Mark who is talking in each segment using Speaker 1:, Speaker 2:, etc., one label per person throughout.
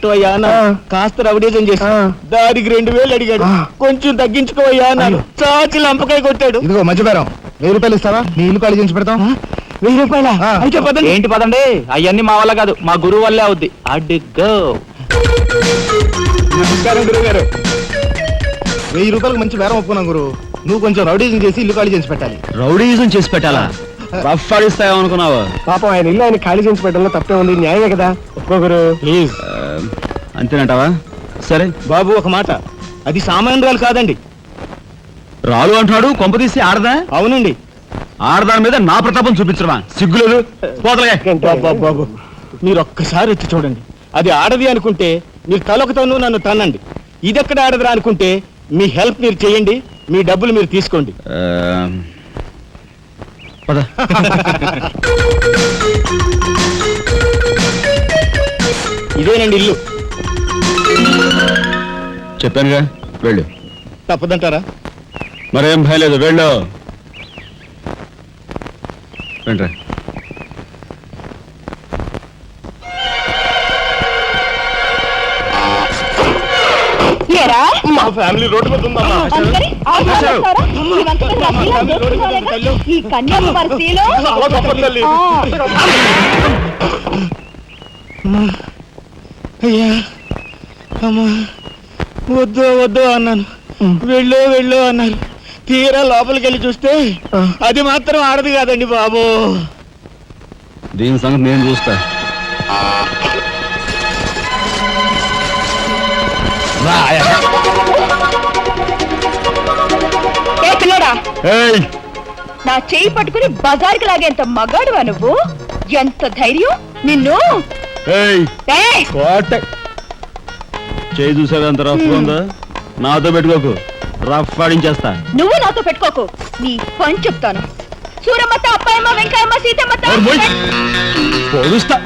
Speaker 1: పెట్టవయ్యా అన్న కాస్త రౌడీజం చేసి దానికి 2000 అడిగాడు. కొంచెం తగ్గించుకోవయ్యా అన్నాను. చాచి లంపకాయ కొట్టాడు.
Speaker 2: ఇదిగో మధ్యపేరం 1000 రూపాయలు ఇస్తావా? నీ ఇల్లు ఖాళీ చేసి పెడతాం.
Speaker 1: 1000 రూపాయల అయితే పదండి.
Speaker 3: ఏంటి పదండి, అవన్నీ మా వల్ల కాదు, మా గురువు వల్లే అవుద్ది. అడ్డుగో.
Speaker 1: నమస్కారం గురువు గారు.
Speaker 2: 1000 రూపాయలకు మంచి బేరం ఒప్పుకున్నాం గురు. నువ్వు కొంచెం రౌడీజం చేసి ఇల్లు ఖాళీ చేసి పెట్టాలి.
Speaker 3: రౌడీజం చేసి పెట్టాలా? రఫ్ ఆడిస్తావు అనుకున్నావా?
Speaker 1: పాపం ఆయన ఇల్లు ఆయన ఖాళీ చేసి పెట్టడంలో తప్పే ఉంది. న్యాయమే కదా. ఒప్పుకోగురు ప్లీజ్.
Speaker 3: అంతేనంటావా? సరే
Speaker 1: బాబు ఒక మాట, అది సామాన్యురాలు కాదండి.
Speaker 3: రాలు అంటున్నాడు, కొంపదీసి ఆడదా?
Speaker 1: అవునండి.
Speaker 3: ఆడదాని మీద నా ప్రతాపం చూపించడమా? సిగ్గులేదు.
Speaker 1: బాబు మీరు ఒక్కసారి వచ్చి చూడండి. అది ఆడది అనుకుంటే మీరు తలొకతోనూ నన్ను తన్నండి. ఇదెక్కడ ఆడదురా అనుకుంటే మీ హెల్ప్ మీరు చేయండి, మీ డబ్బులు మీరు తీసుకోండి.
Speaker 3: పద.
Speaker 1: ఇదేనండి ఇల్లు.
Speaker 3: చెప్పానుగా, వెళ్ళు.
Speaker 1: తప్పదంటారా?
Speaker 3: మరేం భయం లేదు, వెళ్ళు. రండి.
Speaker 1: మా ఫ్యామిలీ రోడ్డు మీద ఉందమ్మా.
Speaker 4: ఈ కన్యాకుమారిలో
Speaker 1: అయ్యా అమ్మా వద్దు వద్దు అన్నాను. వెళ్ళు వెళ్ళు అన్నారు. తీరా లోపలికి వెళ్ళి చూస్తే అది మాత్రం ఆడదు కాదండి బాబు.
Speaker 3: దీని సంగతి నేను చూస్తా.
Speaker 4: నా చెయ్యి పట్టుకుని బజార్కి లాగేంత మగాడువా నువ్వు? ఎంత ధైర్యం నిన్ను!
Speaker 3: చేయి చూసావు ఎంత రఫ్ ఉందా? నాతో పెట్టుకోకు, రఫ్ ఆడించేస్తా.
Speaker 4: నువ్వు నాతో పెట్టుకోకు, నీ పని చెప్తాను. సూరమ్మత, అప్పాయమ్మ, వెంకాయమ్మ, సీతమ్మత.
Speaker 3: పొడుస్తా.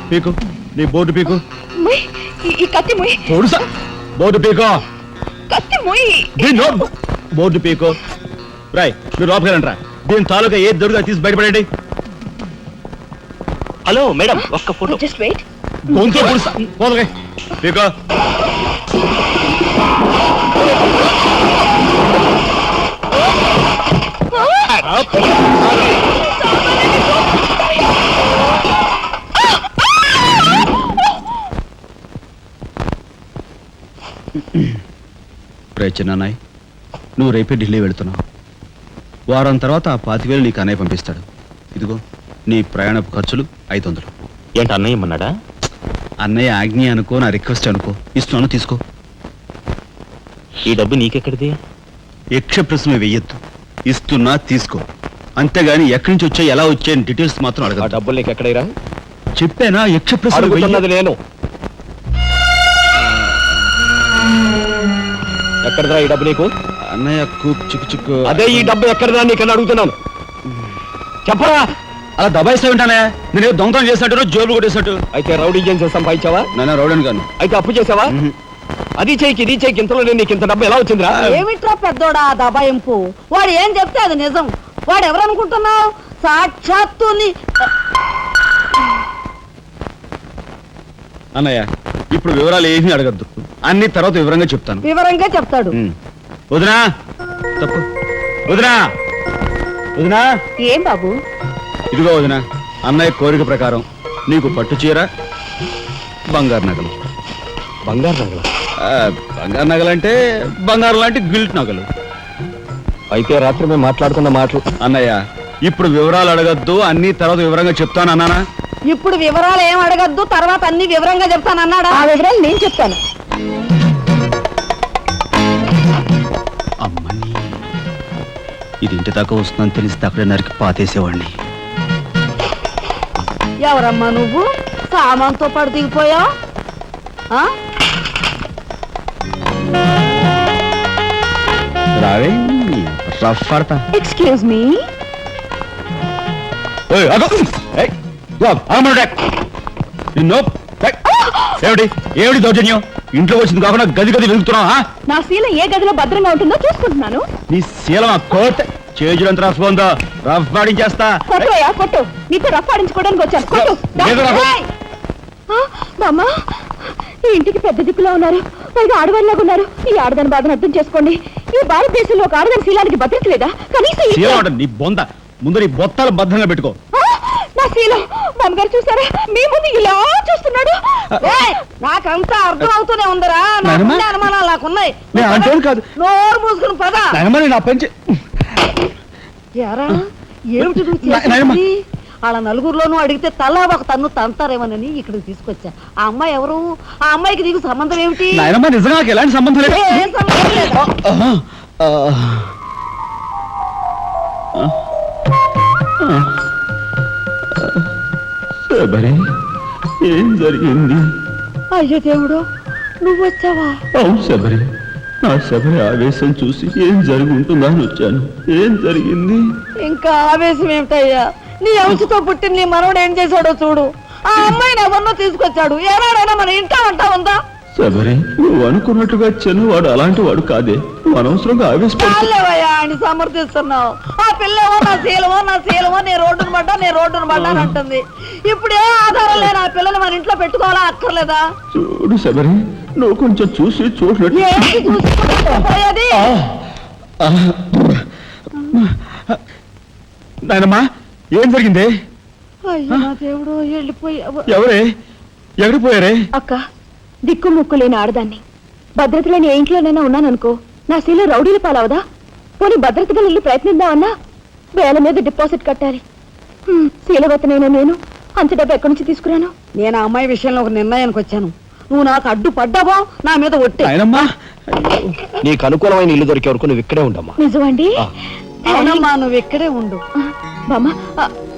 Speaker 3: పీకు, నీ బోర్డు పీకు.
Speaker 4: ఈ కత్తి ముయ్.
Speaker 3: పొడుస్తా. బోర్డు పీకో.
Speaker 4: కత్తి ముయ్.
Speaker 3: బోర్డు పీకో. రాయ్, మీరు లోపలిరా. దీని తాలూకా ఏది దొరుకుతా తీసి బయటపడండి.
Speaker 1: హలో మేడం, ఒక్క ఫోటో.
Speaker 4: Just wait.
Speaker 3: గొంతు పొడుస్తా. పోదలే పీకో. చిన్నాయ్, నువ్వు రేపే ఢిల్లీ వెళుతున్నావు. వారం తర్వాత ఆ 25,000 నీకు అన్నయ్య పంపిస్తాడు. ఇదిగో నీ ప్రయాణపు ఖర్చులు 500.
Speaker 1: ఏంటి అన్నయ్య ఏమన్నాడా?
Speaker 3: అన్నయ్య ఆజ్ఞ అనుకో, నా రిక్వెస్ట్ అనుకో. ఇస్తున్నాను, తీసుకో.
Speaker 1: ఈ డబ్బు నీకెక్కడిది?
Speaker 3: యక్ష ప్రశ్న వెయ్యొద్దు. ఇస్తున్నా, తీసుకో. అంతేగాని ఎక్కడి నుంచి వచ్చాయి, ఎలా వచ్చాయని డీటెయిల్స్ మాత్రం అడగ.
Speaker 1: డబ్బులు నీకు ఎక్కడైరా?
Speaker 3: చెప్పానా? యక్ష ప్రశ్న
Speaker 1: నేను. ఎక్కడదా ఈ డబ్బు నీకు?
Speaker 3: అన్నయ్య చిక్కు చిక్కు.
Speaker 1: అదే ఈ డబ్బు ఎక్కడదా నీకన్నా అడుగుతున్నాను. చెప్పరా?
Speaker 3: అలా దబాయిస్తా ఉంటానే. నేను దొంగతనం చేసినట్టు, జోబులు కొట్టేసినట్టు.
Speaker 1: అయితే రౌడీ చేసి సంపాదించావా?
Speaker 3: నాన్న రౌడీని కాను.
Speaker 1: అయితే అప్పు చేసావా? అది చేయికి ఇది చేయికి ఇంతలో నీకు ఇంత డబ్బు ఎలా వచ్చిందిరా?
Speaker 4: ఏమిట్రా పెద్దోడా దబాయింపు? వాడు ఏం చెప్తే అది నిజం. వాడు ఎవరనుకుంటున్నావు? సాక్షాత్తు
Speaker 3: అన్నయ్య, ఇప్పుడు వివరాలు ఏమీ అడగద్దు. అన్ని తర్వాత వివరంగా చెప్తాను.
Speaker 4: వివరంగా చెప్తాడు.
Speaker 3: వదినా, తప్పు. వదినా, వదినా.
Speaker 4: ఏం బాబు?
Speaker 3: ఇదిగో వదినా, అన్నయ్య కోరిక ప్రకారం నీకు పట్టు చీర, బంగారు నగలు.
Speaker 1: బంగారు నగలు?
Speaker 3: బంగారు నగలంటే బంగారు లాంటి గిల్ట్ నగలు.
Speaker 1: అయితే రాత్రి మేము మాట్లాడుకున్న మాటలు.
Speaker 3: అన్నయ్య, ఇప్పుడు వివరాలు అడగద్దు, అన్ని తర్వాత వివరంగా చెప్తాను అన్నానా?
Speaker 4: ఇప్పుడు వివరాలు ఏం అడగద్దు, తర్వాత అన్ని వివరంగా చెప్తాను అన్నాడా? ఆ వివరాలు నేను చెప్తాను.
Speaker 3: అమ్మని, ఇది ఇంటి దాకా వస్తుందని తెలిస్తే అక్కడే నరికి పాతేసేవాడిని.
Speaker 4: ఎవరమ్మా నువ్వు? సామాన్తో పడు దిగిపోయా?
Speaker 3: రావే, రఫ్ ఆడతా.
Speaker 4: Excuse me.
Speaker 3: ఏమిటి దౌర్జన్యం? ఇంట్లో వచ్చింది కాకుండా గది గది వెళ్తున్నావా?
Speaker 4: నా శీలం ఏ గదిలో భద్రంగా ఉంటుందో చూసుకుంటున్నాను.
Speaker 3: నీ శీలం కోట్ చేజులంత రఫ్ ఉందో, రఫ్ ఆడించేస్తా.
Speaker 4: కొట్టు, నీతో రఫ్ ఆడించుకోవడానికి వచ్చాను. కొట్టు. బామ్మా,
Speaker 5: ఈ ఇంటికి పెద్ద దిక్కులో ఉన్నారు, పైగా ఆడవాళ్ళలాగా ఉన్నారు. ఈ ఆడదాని బాధను అర్థం చేసుకోండి. ఈ భారతదేశంలో ఒక ఆడదాని శీలానికి భద్రత లేదా? కనీసం
Speaker 3: నీ బొంద ముందు నీ బొత్తాలు భద్రంగా పెట్టుకో.
Speaker 5: నా శీలం మామగారు చూసారా? మీ ముందు ఇలా చూస్తున్నాడు.
Speaker 4: నాకంతా అర్థం అవుతూనే ఉందరా.
Speaker 3: నాయనమ్మ?
Speaker 4: అనుమానాలు నాకున్నాయి.
Speaker 3: నేను అంటోను కాదు.
Speaker 4: నోరు మూసుకుని పద.
Speaker 3: నా పని
Speaker 4: ఎరా ఏమిటి నువ్వు చేసేది? వాళ్ళ నలుగురిలోనూ అడిగితే తలా ఒక తన్ను తంతారేమోనని ఇక్కడికి తీసుకొచ్చా. ఆ అమ్మాయి ఎవరు? ఆ అమ్మాయికి నీకు సంబంధం ఏమిటి?
Speaker 3: నాయనమ్మ నిజంగా నాకు ఎలాంటి సంబంధం లేదు.
Speaker 4: ఏం సంబంధం లేదు.
Speaker 3: శబరి, ఏం జరిగింది?
Speaker 4: అయ్యో దేవుడు, నువ్వు వచ్చావా?
Speaker 3: అవును శబరి, నా శబరి ఆవేశం చూసి ఏం జరుగుతుందా అని వచ్చాను. ఏం జరిగింది?
Speaker 4: ఇంకా ఆవేశం ఏమిటయ్యా? నీ అంశతో పుట్టిన నీ మనవడు ఏం చేశాడో చూడు. ఆ అమ్మాయిని ఎవరినో తీసుకొచ్చాడు. ఏనాడైనా మన ఇంటా అంటా ఉందా?
Speaker 3: శబరి, నువ్వు అనుకున్నట్టుగా చిన్నవాడు అలాంటి వాడు కాదే. నువ్వు అనవసరంగా
Speaker 4: చాలేవయ్యా అని సమర్థిస్తున్నావు. ఆ పిల్లవో నా శీలమో నేను రోడ్డును పడ్డా అని అంటుంది. ఇప్పుడు ఏ ఆధారం లేని ఆ పిల్లని మన ఇంట్లో పెట్టుకోవాలా అక్కర్లేదా?
Speaker 3: చూడు శబరి, నువ్వు కొంచెం చూసి చూడలేదు.
Speaker 4: ఏంటి చూసిపోయేది?
Speaker 3: నాయనమ్మా, ఏం జరిగింది?
Speaker 4: అయ్యో నా దేవుడు, వెళ్ళిపోయావు.
Speaker 3: ఎవరే? ఎక్కడికి పోయారే?
Speaker 5: అక్క, దిక్కు ముక్కు లేని ఆడదాన్ని, భద్రత లేని ఏ ఇంట్లోనైనా ఉన్నాననుకో, నా శీల రౌడీల పాలవదా? పోనీ భద్రతగా ఇల్లు ప్రయత్నిద్దామన్నా వేల మీద డిపాజిట్ కట్టాలి. శీలవతనైనా నేను అంత డబ్బు ఎక్కడి నుంచి తీసుకురాను?
Speaker 4: నేను ఆ అమ్మాయి విషయంలో ఒక నిర్ణయానికి వచ్చాను. నువ్వు నాకు అడ్డు పడ్డావో నా మీద ఒట్టే.
Speaker 3: నాయనమ్మా,
Speaker 2: నీకు అనుకూలమైన ఇల్లు దొరికే వరకు నువ్వు ఇక్కడే ఉండమ్మా.
Speaker 5: నిజమండి?
Speaker 4: అవునమ్మా, నువ్వు ఇక్కడే ఉండు.
Speaker 5: బామ్మ,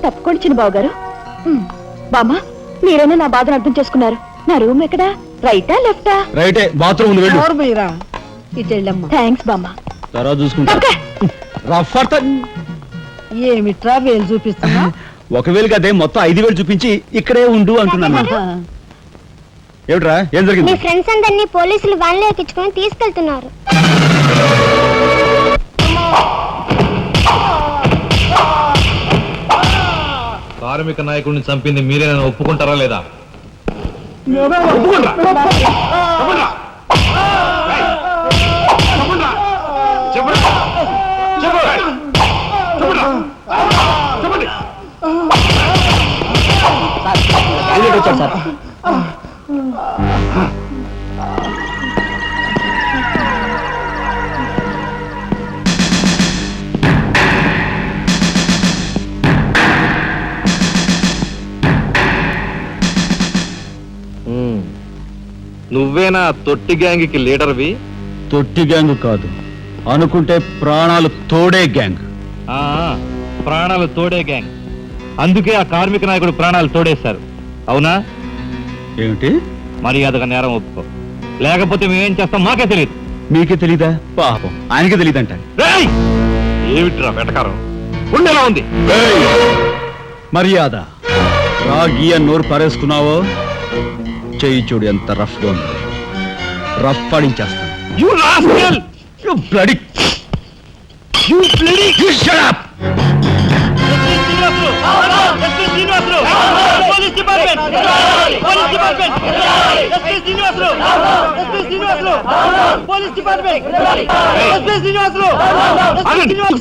Speaker 5: తప్పుకోండి చిన్న బాబు గారు. బామ్మ, మీరైనా నా బాధను అర్థం చేసుకున్నారు. నా రూమ్ ఎక్కడా? రైటా లెఫ్టా?
Speaker 3: రైటే, బాత్రూమ్ ఉంది, వెళ్ళు.
Speaker 4: ఎవరు మీరా? ఇటు వెళ్ళమ్మా.
Speaker 5: థ్యాంక్స్ బామ్మ.
Speaker 3: తర్వాత చూసుకుంటా.
Speaker 4: ఏమిట్రా వేలు చూపిస్తున్నా?
Speaker 3: ఒకవేళ కదే మొత్తం 5,000 చూపించి ఇక్కడే ఉండు అంటున్నాను. ఏమిట్రా, ఏం
Speaker 6: మీ
Speaker 3: జరిగింది?
Speaker 6: ఫ్రెండ్స్ అందరినీ పోలీసులు వ్యాన్లో ఎక్కించుకొని తీసుకెళ్తున్నారు.
Speaker 2: కార్మిక నాయకుడిని చంపింది మీరేనా ఒప్పుకుంటారా లేదా? నువ్వేనా తొట్టి గ్యాంగ్కి లీడర్వి?
Speaker 3: తొట్టి గ్యాంగ్ కాదు, అనుకుంటే ప్రాణాలు తోడే గ్యాంగ్.
Speaker 2: ప్రాణాలు తోడే గ్యాంగ్. అందుకే ఆ కార్మిక నాయకుడు ప్రాణాలు తోడేశారు. అవునా?
Speaker 3: ఏమిటి?
Speaker 2: మర్యాదగా నేరం ఒప్పుకో, లేకపోతే మేమేం చేస్తాం మాకే తెలియదు.
Speaker 3: మీకే తెలీదా? పాపం ఆయనకే తెలియదంట.
Speaker 2: ఏమిట్రా వెటకారం? ఉండేలా ఉంది.
Speaker 3: మర్యాద రాగి అని నోరు పారేసుకున్నావో చెయ్యి చూడు ఎంత రఫ్ గా ఉంది. రఫ్ పాడించేస్తాను.
Speaker 2: You rascal!
Speaker 3: You bloody!
Speaker 2: You bloody!
Speaker 3: You shut up!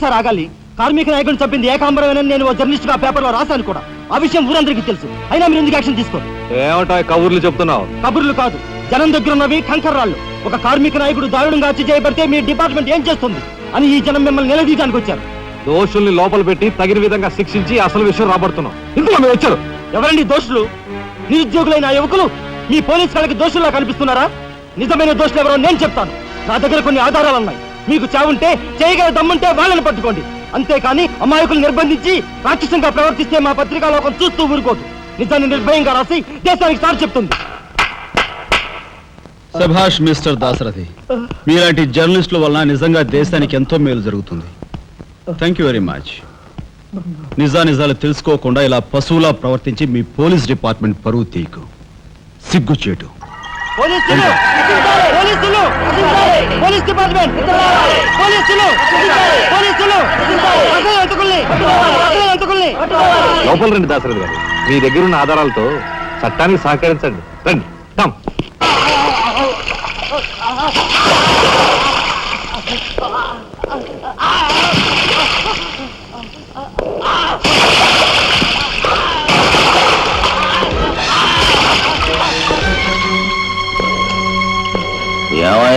Speaker 1: Sir ఆగాలి. కార్మిక నాయకుడిని చంపింది ఏకాంబరమేనని నేను జర్నలిస్ట్ గా పేపర్ లో రాశాను కూడా. ఆ విషయం ఊరందరికీ తెలుసు. అయినా మీరు ఎందుకు యాక్షన్ తీసుకోండి?
Speaker 2: ఏమంటా కబుర్లు చెప్తున్నావు?
Speaker 1: కబుర్లు కాదు, జనం దగ్గర ఉన్నవి కంకర్రాళ్ళు. ఒక కార్మిక నాయకుడు దారుణంగా హత్య చేయబడితే మీ డిపార్ట్మెంట్ ఏం చేస్తుంది అని ఈ జనం మిమ్మల్ని నిలదీయడానికి వచ్చారు.
Speaker 2: దోషుల్ని లోపల పెట్టి తగిన విధంగా శిక్షించి అసలు విషయం రాబడుతున్నాం. ఇందులో మీరు వచ్చారు.
Speaker 1: ఎవరండి దోషులు? నిరుద్యోగులైన ఆ యువకులు మీ పోలీసు వాళ్ళకి దోషుల్లా కనిపిస్తున్నారా? నిజమైన దోషులు ఎవరో నేను చెప్తాను. నా దగ్గర కొన్ని ఆధారాలు ఉన్నాయి. మీకు చావుంటే చేయగల దమ్ముంటే వాళ్ళని పట్టుకోండి. అంతేకాని అమాయకులు నిర్బంధించి రాక్షసంగా ప్రవర్తిస్తే మా పత్రికా లోకం చూస్తూ ఊరుకోదు. నిజాన్ని నిర్భయంగా రాసి దేశానికి సార్ చెప్తుంది.
Speaker 3: సభాష్ మిస్టర్ దాసరథి, మీలాంటి జర్నలిస్టుల వలన నిజంగా దేశానికి ఎంతో మేలు జరుగుతుంది. Thank you very much. నిజాలు తెలుసుకోకుండా ఇలా పశువులా ప్రవర్తించి మీ పోలీస్ డిపార్ట్మెంట్ పరువు తీయకు. సిగ్గుచేటు.
Speaker 1: పోలీసులు! పోలీసులు! Police department! పోలీసులు! పోలీసులు! అసలు ఎంతకుల్ని!
Speaker 2: లోపల రండి దాసరథి గారు. మీ దగ్గర ఉన్న ఆధారాలతో చట్టానికి సహకరించండి. రండి.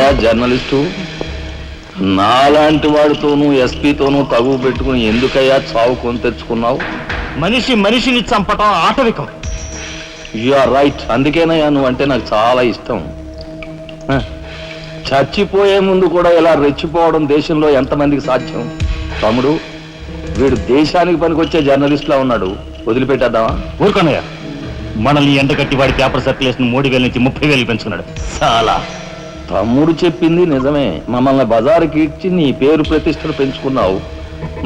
Speaker 7: ఏమయ్యా జర్నలిస్టు, నాలాంటి వాడితోనూ ఎస్పీతోనూ తగువ పెట్టుకుని ఎందుకయ్యా చావు కొని తెచ్చుకున్నావు?
Speaker 1: మనిషిని చంపటం ఆటవికం.
Speaker 7: You are right. అందుకేనయ్యా నువ్వంటే నాకు చాలా ఇష్టం. చచ్చిపోయే ముందు కూడా ఇలా రెచ్చిపోవడం దేశంలో ఎంతమందికి సాధ్యం? తమ్ముడు, వీడు దేశానికి పనికొచ్చే జర్నలిస్ట్లా ఉన్నాడు, వదిలిపెట్టేద్దామా?
Speaker 2: ఊరుకోనయ్యా, మనల్ని ఎండగట్టి వాడి పేపర్ సర్క్యులేషన్ 3,000 నుంచి 30,000 పెంచుకున్నాడు.
Speaker 7: చాలా. తమ్ముడు చెప్పింది నిజమే. మమ్మల్ని బజారుకి ఇచ్చి నీ పేరు ప్రతిష్టలు పెంచుకున్నావు.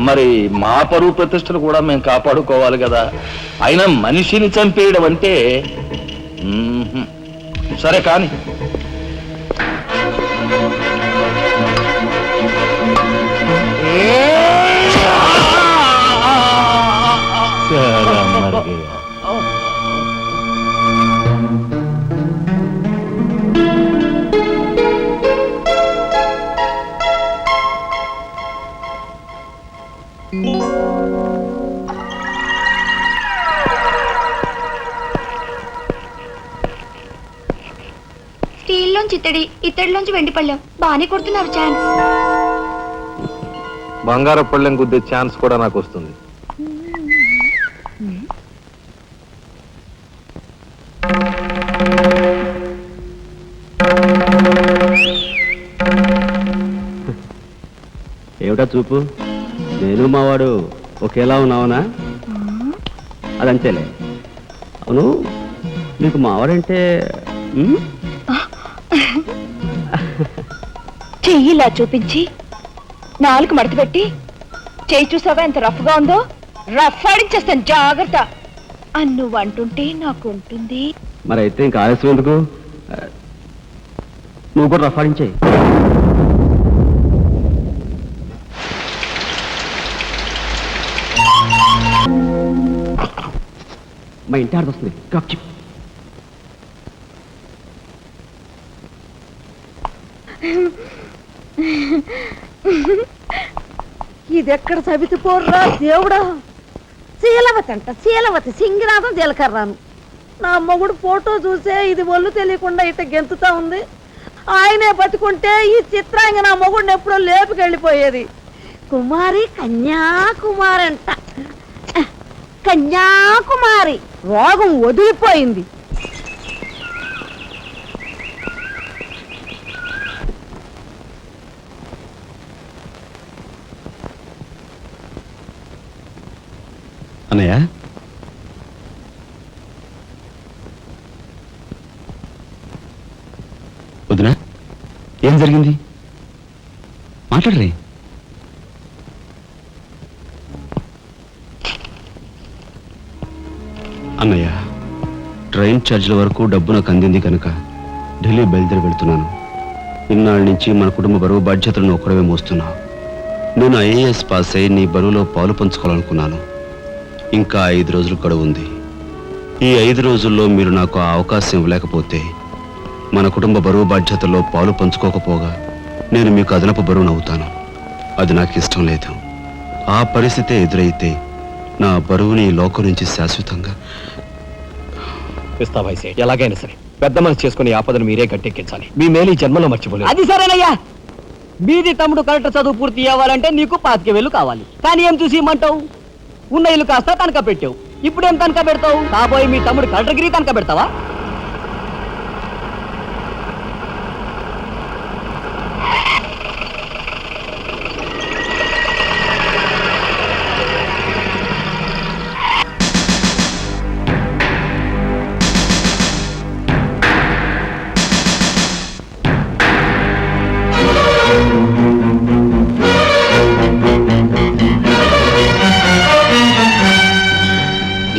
Speaker 7: మరి మా పరువు ప్రతిష్టలు కూడా మేము కాపాడుకోవాలి కదా. అయినా మనిషిని చంపేయడం అంటే సరే కానీ.
Speaker 6: స్టీల్లోంచి ఇత్తడిలోంచి వెండి పళ్ళెం బాగానే కొడుతున్నారు ఛాన్స్.
Speaker 2: బంగారు పళ్ళెం గుద్దే ఛాన్స్ కూడా నాకు వస్తుంది.
Speaker 3: ఏమిటా చూపు? నేను మావాడు ఒకేలా ఉన్నావునా? అదంతేలే. అవును, నీకు మావాడంటే
Speaker 5: చెయ్యిలా చూపించి నాలుగు మడత పెట్టి చెయ్యి చూసావా ఎంత రఫ్ గా ఉందో? రఫ్ ఆడించేస్తాను, జాగ్రత్త. నువ్వు అంటుంటే నాకు ఉంటుంది.
Speaker 3: మరి అయితే ఇంకా ఆలస్యం ఎందుకు? నువ్వు కూడా రఫ్ ఆడించేయి. మా ఇంటి ఆడ వస్తుంది.
Speaker 4: ఇదెక్కడ సబితి పోర్రా దేవుడా! శీలవతి అంట, శీలవతి సింగినాథం జీలకర్రాను. నా మొగుడు ఫోటో చూసే ఇది ఒళ్ళు తెలియకుండా ఇట గెంతుతా ఉంది. ఆయనే బతుకుంటే ఈ చిత్రాంగి నా మొగుడిని ఎప్పుడో లేపుకెళ్ళిపోయేది. కుమారి కన్యాకుమారి అంట, కన్యాకుమారి. రోగం వదిలిపోయింది.
Speaker 3: అన్నయ్య, వదినా, ఏం జరిగింది? మాట్లాడరే. అన్నయ్య, ట్రైన్ ఛార్జీల వరకు డబ్బు నాకు అందింది కనుక ఢిల్లీ బయలుదేరి వెళ్తున్నాను. ఇన్నాళ్ళ నుంచి మన కుటుంబ బరువు బాధ్యతలను ఒక్కడవే మోస్తున్నావు. నేను ఐఏఎస్ పాస్ అయి నీ బరువులో పాలు పంచుకోవాలనుకున్నాను. ఇంకా 5 రోజులు గడువు ఉంది. ఈ 5 రోజుల్లో మీరు నాకు ఆ అవకాశం ఇవ్వలేకపోతే మన కుటుంబ బరువు బాధ్యతల్లో పాలు పంచుకోకపోగా నేను మీకు అదనపు బరువునవుతాను. అది నాకు ఇష్టం లేదు. ఆ పరిస్థితే ఎదురైతే నా బరువుని ఈ లోకం నుంచి శాశ్వతంగా
Speaker 8: ఎలాగైనా సరే పెద్ద మనసు చేసుకుని ఆపదను మీరే గట్టెక్కించాలి. మీ మేలు ఈ జన్మలో మర్చిపోలేదు.
Speaker 9: అది సరేనయ్యా. బీది తమ్ముడు కరెక్ట్ చదువు పూర్తి అవ్వాలంటే నీకు 25,000 కావాలి. కానీ ఏం చూసి ఇమ్మంటావు? ఉన్న ఇల్లు కాస్త తనక పెట్టావు. ఇప్పుడేం తనక పెడతావు? కాబోయే మీ తమ్ముడు కలెక్టర్గిరి తనక పెడతావా?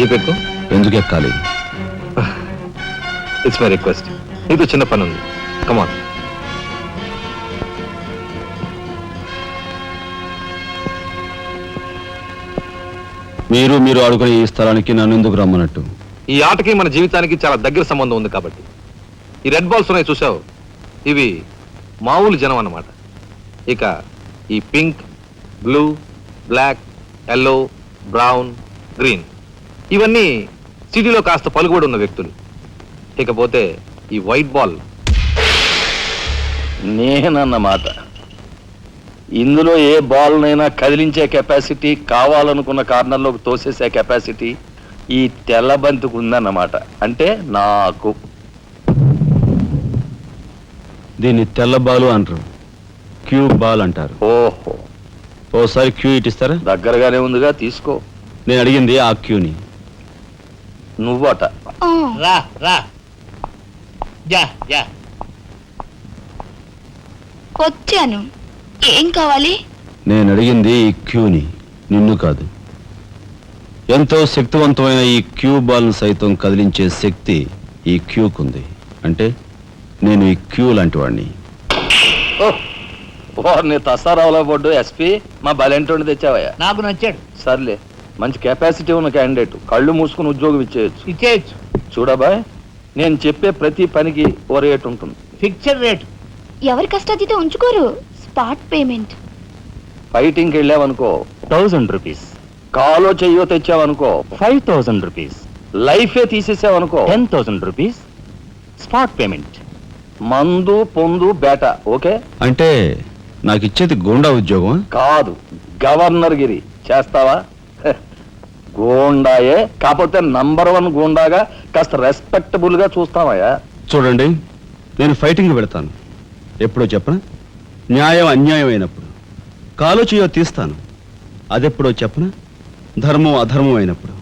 Speaker 2: జీపెక్కు.
Speaker 3: ఎందుకు ఎక్కాలి?
Speaker 2: It's my request. నీతో చిన్న పని ఉంది. కమాన్.
Speaker 3: మీరు ఆడుకునే ఈ స్థలానికి నన్ను ఎందుకు రమ్మన్నట్టు?
Speaker 2: ఈ ఆటకి మన జీవితానికి చాలా దగ్గర సంబంధం ఉంది కాబట్టి. ఈ రెడ్ బాల్స్ ఉన్నాయి చూసావు, ఇవి మామూలు జనం అన్నమాట. ఇక ఈ pink, blue, black, yellow, brown, green ఇవన్నీ సిటీలో కాస్త పలుకుబడి ఉన్న వ్యక్తులు. ఇకపోతే ఈ వైట్ బాల్
Speaker 7: నేనన్నమాట. ఇందులో ఏ బాల్నైనా కదిలించే కెపాసిటీ, కావాలనుకున్న కార్నర్లోకి తోసేసే కెపాసిటీ ఈ తెల్ల బంతికి ఉందన్నమాట. అంటే నాకు.
Speaker 3: దీన్ని తెల్ల బాలు అంటారు, క్యూ బాల్ అంటారు.
Speaker 7: ఓహో,
Speaker 3: ఓసారి క్యూ ఇటిస్తారా?
Speaker 7: దగ్గరగానే ఉందిగా, తీసుకో.
Speaker 3: నేను అడిగింది ఆ క్యూని.
Speaker 7: నువ్వట.
Speaker 1: రా రా యా యా.
Speaker 6: వచ్చాను. ఏం కావాలి?
Speaker 3: నేను అడిగింది ఈ క్యూని, నిన్ను కాదు. ఎంతో శక్తివంతమైన ఈ క్యూ బాల్ను సైతం కదిలించే శక్తి ఈ క్యూకుంది. అంటే నేను ఈ క్యూ లాంటి వాడిని.
Speaker 7: నీ తసారావులో పడ్డు ఎస్పీ, మా బలెంటోని తెచ్చావయ్యా.
Speaker 1: నాకు నచ్చాడు.
Speaker 7: సర్లే, మంచి కెపాసిటీ ఉన్న క్యాండిడేట్, కళ్ళు మూసుకుని ఉద్యోగం ఇచ్చేయచ్చు.
Speaker 1: ఇచ్చేయచ్చు.
Speaker 7: చూడబాయ్, నేను చెప్పే ప్రతి పనికి ఓ రేట్ ఉంటుంది.
Speaker 1: Fixed rate.
Speaker 6: ఎవరి కష్టాతీత ఉంచుకోరు. Spot payment.
Speaker 7: ఫైటింగ్కి వెళ్ళావనుకో
Speaker 8: 1000 రూపీస్,
Speaker 7: కాలో చెయ్యో తెచ్చావనుకో
Speaker 8: 5000 రూపీస్,
Speaker 7: లైఫే తీసేసావనుకో
Speaker 8: 10,000 రూపీస్ స్పాట్ పేమెంట్.
Speaker 7: మందు పొందు బేట. ఓకే?
Speaker 3: అంటే నాకు ఇచ్చేది గూండా ఉద్యోగం?
Speaker 7: కాదు, గవర్నర్ గిరి. చేస్తావా? గూండాయే, కాకపోతే నంబర్ 1 గూండాగా కాస్త రెస్పెక్టబుల్ గా చూస్తావయ్యా.
Speaker 3: చూడండి, నేను ఫైటింగ్ పెడతాను. ఎప్పుడో చెప్పనా? న్యాయం అన్యాయం అయినప్పుడు. కాలో చేయో తీస్తాను. అదెప్పుడో చెప్పనా? ధర్మం అధర్మం అయినప్పుడు.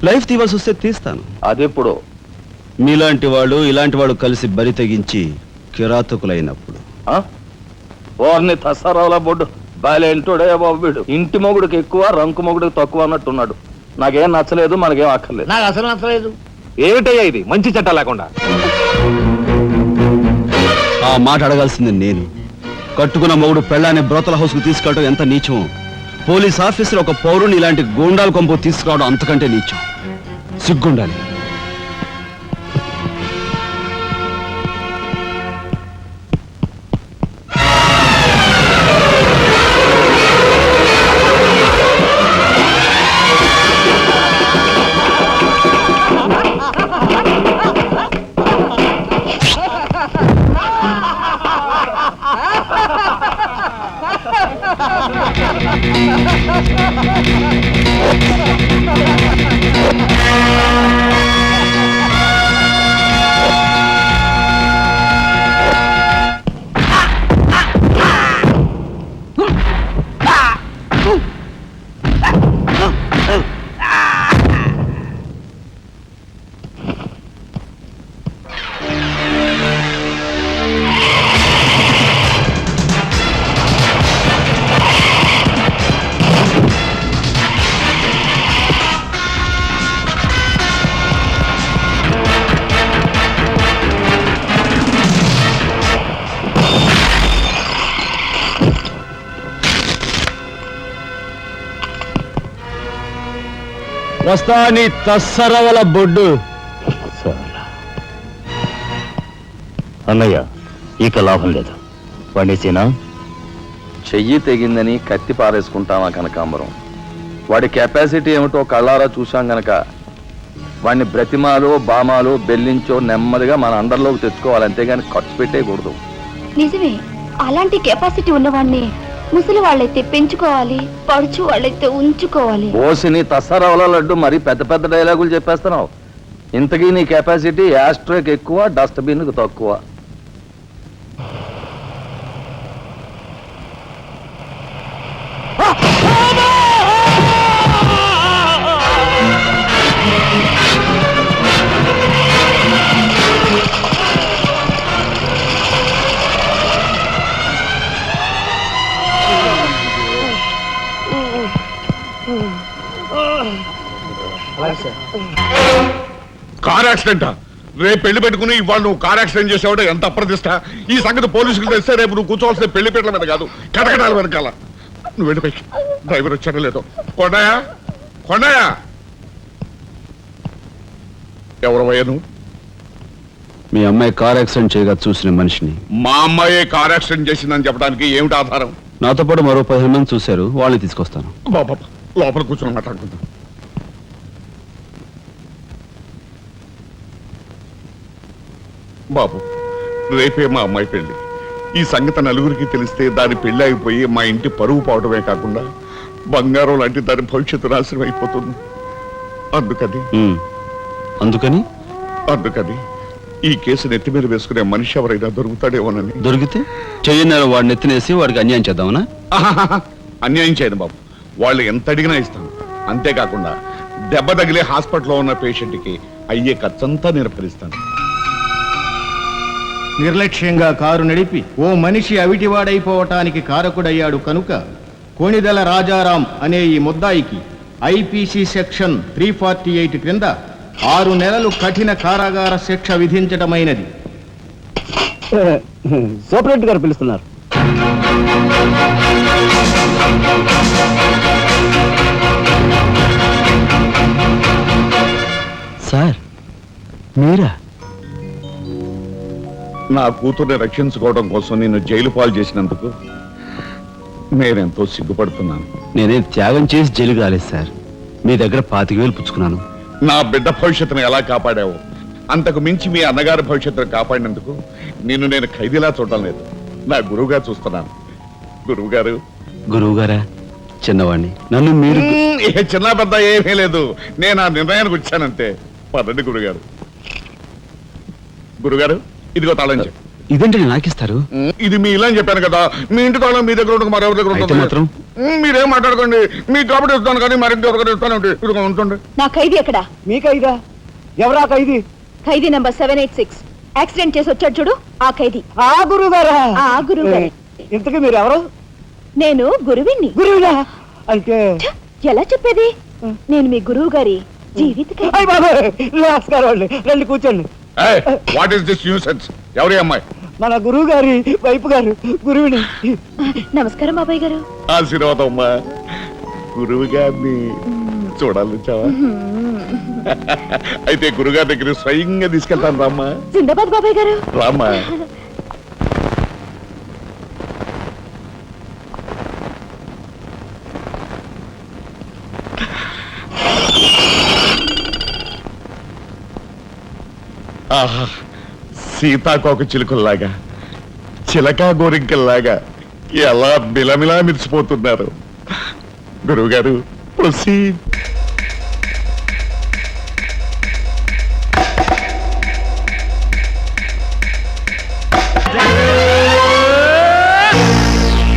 Speaker 3: లైఫ్ తీవాల్సి వస్తే తీస్తాను.
Speaker 7: అదెప్పుడు?
Speaker 3: మీలాంటి వాళ్ళు ఇలాంటి వాళ్ళు కలిసి బరి తెగించి కిరాతకులైనప్పుడు.
Speaker 7: ఓర్ని తసారావుల బొడ్డు బాలేంటోడే బాబు వీడు. ఇంటి మొగుడికి ఎక్కువ, రంకు మొగుడికి తక్కువ అన్నట్టున్నాడు. నాకేం నచ్చలేదు, మనకేం అక్కర్లేదు.
Speaker 1: నాకు అసలు నచ్చలేదు.
Speaker 2: ఏమిటయ్యా ఇది, మంచి చట్టం లేకుండా?
Speaker 3: ఆ మాట అడగాల్సింది నేను. కట్టుకున్న మొగుడు పెళ్ళాన్ని బ్రోతల హౌస్కు తీసుకెళ్ళడం ఎంత నీచం. పోలీస్ ఆఫీసర్ ఒక పౌరుని ఇలాంటి గూండాల కొంపు తీసుకురావడం అంతకంటే నీచం. సిగ్గుండాలి. వస్తా నీ తస్సరవల బొడ్డు.
Speaker 8: అన్నయ్య, ఇక లాభం లేదు. పండేసేనా?
Speaker 7: చెయ్యి తెగిందని కత్తి పారేసుకుంటామా కనకాంబరం? వాడి కెపాసిటీ ఏమిటో కళ్ళారా చూశాం గనక వాడిని బ్రతిమాలో బామాలో బెల్లించో నెమ్మదిగా మన అండర్లోకి తెచ్చుకోవాలి, అంతేగాని ఖర్చు పెట్టేయకూడదు.
Speaker 6: నిజమే. అలాంటి కెపాసిటీ ఉన్నవాడిని ముసలి వాళ్ళైతే పెంచుకోవాలి, పడుచు వాళ్ళైతే ఉంచుకోవాలి.
Speaker 7: ఓసిని తస్సరవల లడ్డు మరి పెద్ద పెద్ద డైలాగులు చెప్పేస్తున్నావు. ఇంతకీ నీ కెపాసిటీ యాస్ట్రోకి ఎక్కువ, డస్ట్బిన్కి తక్కువ.
Speaker 10: కార్ యాక్సిడెంటా? రేపు పెళ్లి పెట్టుకుని ఇవాళ నువ్వు కార్ యాక్సిడెంట్ చేసేవాడు ఎంత అప్రదిష్ట. ఈ సంగతి పోలీసులు తెస్తే రేపు నువ్వు కూర్చోవాల్సిన పెళ్లి పీటల మీద కాదు, కటకటాల వెనకాల. నువ్వు వెళ్ళిపోయి, డ్రైవర్ వచ్చాడో లేదో. కొండయా, కొండయా, ఎవరవయ్యా నువ్వు?
Speaker 3: మీ అమ్మాయి కార్ యాక్సిడెంట్ చేయగా చూసిన మనిషిని.
Speaker 10: మా అమ్మాయి కార్ యాక్సిడెంట్ చేసిందని చెప్పడానికి ఏమిటి ఆధారం?
Speaker 3: నాతో పాటు మరో 15 మంది చూశారు, వాళ్ళని తీసుకొస్తాను.
Speaker 10: బాబా, లోపల కూర్చొని మాట్లాడుకుందాం. బాబు, రేపే మా అమ్మాయి పెళ్లి. ఈ సంగతి నలుగురికి తెలిస్తే దాని పెళ్లి అయిపోయి మా ఇంటి పరువు పోవడమే కాకుండా బంగారం లాంటి దాని భవిష్యత్తు నాశనం అయిపోతుంది.
Speaker 3: అందుకని
Speaker 10: అందుకని ఈ కేసు నెత్తి మీద వేసుకునే మనిషి ఎవరైనా దొరుకుతాడేమోనని.
Speaker 3: దొరికితే చెయ్యన్నారు వాడిని ఎత్తినేసి వాడికి అన్యాయం చేద్దామనా?
Speaker 10: అన్యాయం చేయను బాబు, వాళ్ళు ఎంత అడిగినా ఇస్తాను. అంతేకాకుండా దెబ్బ తగిలే హాస్పిటల్లో ఉన్న పేషెంట్కి అయ్యే ఖర్చంతా నేను భరిస్తాను.
Speaker 1: నిర్లక్ష్యంగా కారు నడిపి ఓ మనిషి అవిటివాడైపోవటానికి కారకుడయ్యాడు కనుక కోణిదెల రాజారాం అనే ఈ ముద్దాయికి ఐపీసీ సెక్షన్ 348 క్రింద 6 నెలలు కఠిన కారాగార శిక్ష విధించటమైనది.
Speaker 9: సూపరింటెండెంట్ గారు పిలుస్తున్నారు.
Speaker 3: సార్ మీరా?
Speaker 10: నా కూతుర్ని రక్షించుకోవడం కోసం నిన్ను జైలు పాలు చేసినందుకు నేనెంతో సిగ్గుపడుతున్నాను.
Speaker 3: నేనేం త్యాగం చేసి జైలుకి రాలేదు సార్. మీ దగ్గర 25,000 పుచ్చుకున్నాను.
Speaker 10: నా బిడ్డ భవిష్యత్తును ఎలా కాపాడావో అంతకు మించి మీ అన్నగారి భవిష్యత్తును కాపాడినందుకు నిన్ను నేను ఖైదీలా చూడటం లేదు, నా గురువుగా చూస్తున్నాను.
Speaker 3: గురువు గారా? చిన్నవాణ్ణి. నన్ను మీరు
Speaker 10: ఏ చిన్న పెద్ద ఏమీ లేదు, నేను ఆ నిర్ణయానికి వచ్చానంతే. పదండి గురుగారు. గురుగారు ఇదిగో తాళం చెప్పు.
Speaker 3: ఇదేంటి నాకిస్తారు?
Speaker 10: ఇది మీ ఇలా అని చెప్పాను కదా, మీ ఇంటి తాళం మీ దగ్గర ఉంటుంది, మరెవరి దగ్గర ఉంటుంది
Speaker 3: మాత్రం
Speaker 10: మీరేం మాట్లాడుకోండి. మీ కాబట్టి ఇస్తాను కానీ మరింటి ఎవరికైనా ఇస్తాను ఇదిగో ఉంటుంది.
Speaker 5: నా ఖైదీ ఎక్కడా?
Speaker 9: మీ ఖైదా? ఎవరా ఖైదీ?
Speaker 5: ఖైదీ నంబర్ 786 యాక్సిడెంట్ చేసి వచ్చాడు చూడు, ఆ ఖైదీ.
Speaker 9: ఆ గురువు గారా?
Speaker 5: ఆ గురువు గారే.
Speaker 9: ఇంతకీ మీరు ఎవరు?
Speaker 5: నేను గురువిని.
Speaker 9: గురువులా అంటే
Speaker 5: ఎలా చెప్పేది? నేను మీ గురువు గారి జీవిత
Speaker 9: నమస్కారం అండి, రండి కూర్చోండి.
Speaker 10: What is this nuisance? ఎవరి అమ్మాయి?
Speaker 9: మన గురువు గారి వైపు గారు, గురువుని.
Speaker 5: నమస్కారం బాబాయ్ గారు.
Speaker 10: ఆశీర్వాదం అమ్మా. గురువు గారిని చూడాలి చావా? అయితే గురుగారి దగ్గర స్వయంగా తీసుకెళ్తాను రామ్మా.
Speaker 5: జిందాబాద్ బాబాయ్ గారు.
Speaker 10: రామ్మా. ఆహా, సీతాకోక చిలుకల్లాగా చిలకా గోరింకల్లాగా ఎలా మిలమిలా మిరిసిపోతున్నారు. గురువుగారు ప్రొసీడ్.